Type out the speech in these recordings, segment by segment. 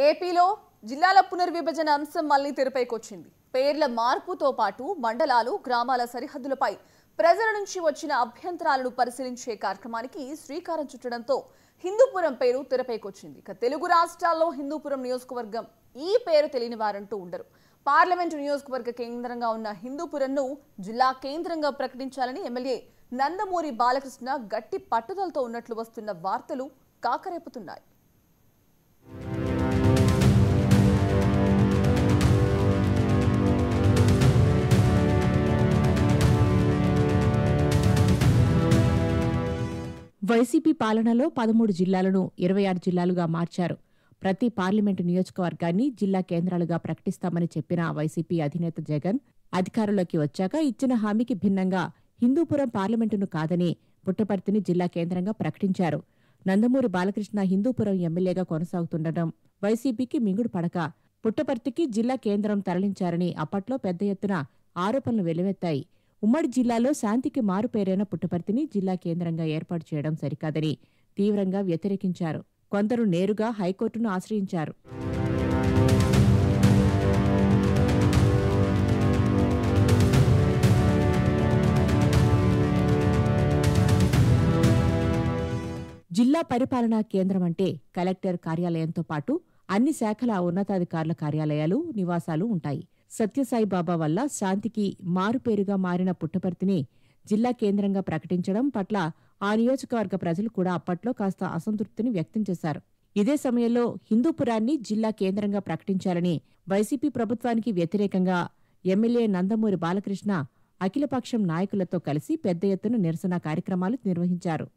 ఏపీలో జిల్లాల పునర్విభజన అంశం మళ్లీ తెరపైకొచ్చింది. పేర్ల మార్పుతో పాటు మండలాలు, గ్రామాల సరిహద్దులపై ప్రజల నుంచి వచ్చిన అభ్యంతరాలను పరిశీలించే కార్యక్రమానికి శ్రీకారం చుట్టడంతో హిందూపురం పేరు తెరపైకొచ్చింది. తెలుగు రాష్ట్రాల్లో హిందూపురం నియోజకవర్గం ఈ పేరు తెలియని వారంటూ ఉండరు. పార్లమెంటు నియోజకవర్గ కేంద్రంగా ఉన్న హిందూపురంను జిల్లా కేంద్రంగా ప్రకటించాలని ఎమ్మెల్యే నందమూరి బాలకృష్ణ గట్టి పట్టుదలతో ఉన్నట్లు వస్తున్న వార్తలు కాకరేపుతున్నాయి. వైసీపీ పాలనలో 13 జిల్లాలను 26 జిల్లాలుగా మార్చారు. ప్రతి పార్లమెంటు నియోజకవర్గాన్ని జిల్లా కేంద్రాలుగా ప్రకటిస్తామని చెప్పిన వైసీపీ అధినేత జగన్ అధికారంలోకి వచ్చాక ఇచ్చిన హామీకి భిన్నంగా హిందూపురం పార్లమెంటును కాదని పుట్టపర్తిని జిల్లా కేంద్రంగా ప్రకటించారు. నందమూరి బాలకృష్ణ హిందూపురం ఎమ్మెల్యేగా కొనసాగుతుండటం వైసీపీకి మింగుడు పడక పుట్టపర్తికి జిల్లా కేంద్రం తరలించారని అప్పట్లో పెద్ద ఎత్తున ఆరోపణలు వెల్లువెత్తాయి. ఉమ్మడి జిల్లాలో శాంతికి మారుపేరైన పుట్టపర్తిని జిల్లా కేంద్రంగా ఏర్పాటు చేయడం సరికాదని తీవ్రంగా వ్యతిరేకించారు. కొందరు నేరుగా హైకోర్టును ఆశ్రయించారు. జిల్లా పరిపాలనా కేంద్రం అంటే కలెక్టర్ కార్యాలయంతో పాటు అన్ని శాఖల ఉన్నతాధికారుల కార్యాలయాలు, నివాసాలు ఉంటాయి. సత్యసాయిబాబా వల్ల శాంతికి మారుపేరుగా మారిన పుట్టపర్తిని జిల్లా కేంద్రంగా ప్రకటించడం పట్ల ఆ నియోజకవర్గ ప్రజలు కూడా అప్పట్లో కాస్త అసంతృప్తిని వ్యక్తం చేశారు. ఇదే సమయంలో హిందూపురాన్ని జిల్లా కేంద్రంగా ప్రకటించాలని వైసీపీ ప్రభుత్వానికి వ్యతిరేకంగా ఎమ్మెల్యే నందమూరి బాలకృష్ణ అఖిలపక్షం నాయకులతో కలిసి పెద్ద ఎత్తున నిరసన కార్యక్రమాలు నిర్వహించారు.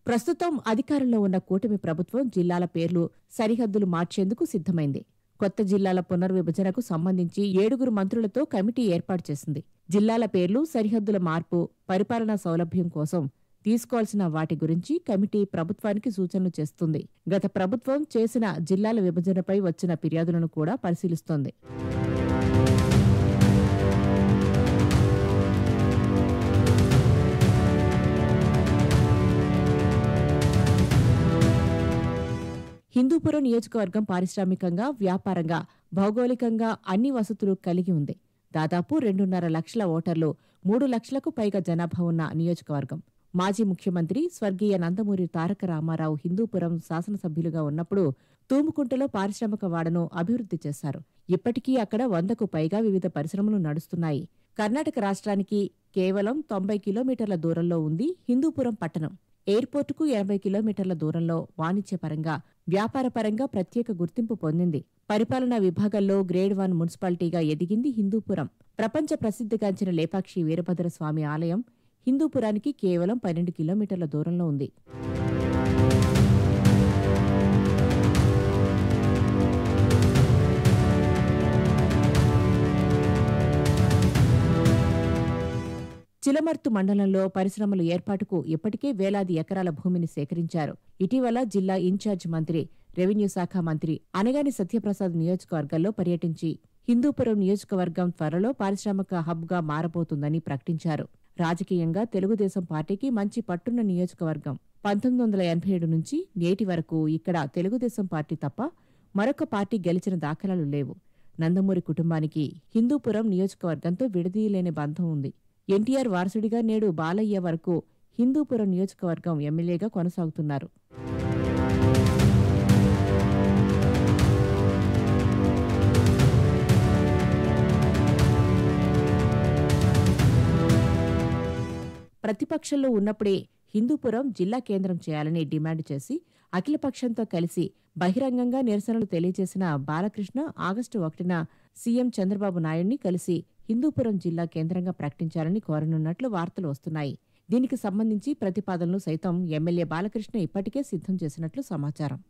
ప్రస్తుతం అధికారంలో ఉన్న కూటమి ప్రభుత్వం జిల్లాల పేర్లు, సరిహద్దులు మార్చేందుకు సిద్ధమైంది. కొత్త జిల్లాల పునర్విభజనకు సంబంధించి 7 మంత్రులతో కమిటీ ఏర్పాటు చేసింది. జిల్లాల పేర్లు, సరిహద్దుల మార్పు, పరిపాలనా సౌలభ్యం కోసం తీసుకోవాల్సిన వాటి గురించి కమిటీ ప్రభుత్వానికి సూచనలు చేస్తుంది. గత ప్రభుత్వం చేసిన జిల్లాల విభజనపై వచ్చిన ఫిర్యాదులను కూడా పరిశీలిస్తోంది. హిందూపురం నియోజకవర్గం పారిశ్రామికంగా, వ్యాపారంగా, భౌగోళికంగా అన్ని వసతులు కలిగి ఉంది. దాదాపు 2.5 లక్షల ఓటర్లు, 3 లక్షలకు పైగా జనాభా ఉన్న నియోజకవర్గం. మాజీ ముఖ్యమంత్రి స్వర్గీయ నందమూరి తారక రామారావు హిందూపురం శాసనసభ్యులుగా ఉన్నప్పుడు తూముకుంటలో పారిశ్రామిక వాడను అభివృద్ధి చేశారు. ఇప్పటికీ అక్కడ 100కు పైగా వివిధ పరిశ్రమలు నడుస్తున్నాయి. కర్ణాటక రాష్ట్రానికి కేవలం 90 కిలోమీటర్ల దూరంలో ఉంది హిందూపురం పట్టణం. ఎయిర్పోర్టుకు 80 కిలోమీటర్ల దూరంలో వాణిజ్యపరంగా, వ్యాపారపరంగా ప్రత్యేక గుర్తింపు పొందింది. పరిపాలనా విభాగంలో గ్రేడ్ 1 మున్సిపాలిటీగా ఎదిగింది హిందూపురం. ప్రపంచ ప్రసిద్ధిగాంచిన లేపాక్షి వీరభద్రస్వామి ఆలయం హిందూపురానికి కేవలం 12 కిలోమీటర్ల దూరంలో ఉంది. చిలమర్తు మండలంలో పరిశ్రమల ఏర్పాటుకు ఇప్పటికే వేలాది ఎకరాల భూమిని సేకరించారు. ఇటీవల జిల్లా ఇన్ఛార్జ్ మంత్రి, రెవెన్యూ శాఖ మంత్రి అనగాని సత్యప్రసాద్ నియోజకవర్గంలో పర్యటించి హిందూపురం నియోజకవర్గం త్వరలో పారిశ్రామిక హబ్గా మారబోతుందని ప్రకటించారు. రాజకీయంగా తెలుగుదేశం పార్టీకి మంచి పట్టున్న నియోజకవర్గం. 1987 నుంచి నేటి వరకు ఇక్కడ తెలుగుదేశం పార్టీ తప్ప మరొక పార్టీ గెలిచిన దాఖలాలు లేవు. నందమూరి కుటుంబానికి హిందూపురం నియోజకవర్గంతో విడదీయలేని బంధం ఉంది. ఎన్టీఆర్ వారసుడిగా నేడు బాలయ్య వరకు హిందూపురం నియోజకవర్గం ఎమ్మెల్యేగా కొనసాగుతున్నారు. ప్రతిపక్షంలో ఉన్నప్పుడే హిందూపురం జిల్లా కేంద్రం చేయాలని డిమాండ్ చేసి అఖిలపక్షంతో కలిసి బహిరంగంగా నిరసనలు తెలియజేసిన బాలకృష్ణ ఆగస్టు 1న సీఎం చంద్రబాబు నాయుడిని కలిసి హిందూపురం జిల్లా కేంద్రంగా ప్రకటించాలని కోరనున్నట్లు వార్తలు వస్తున్నాయి. దీనికి సంబంధించి ప్రతిపాదనలు సైతం ఎమ్మెల్యే బాలకృష్ణ ఇప్పటికే సిద్ధం చేసినట్లు సమాచారం.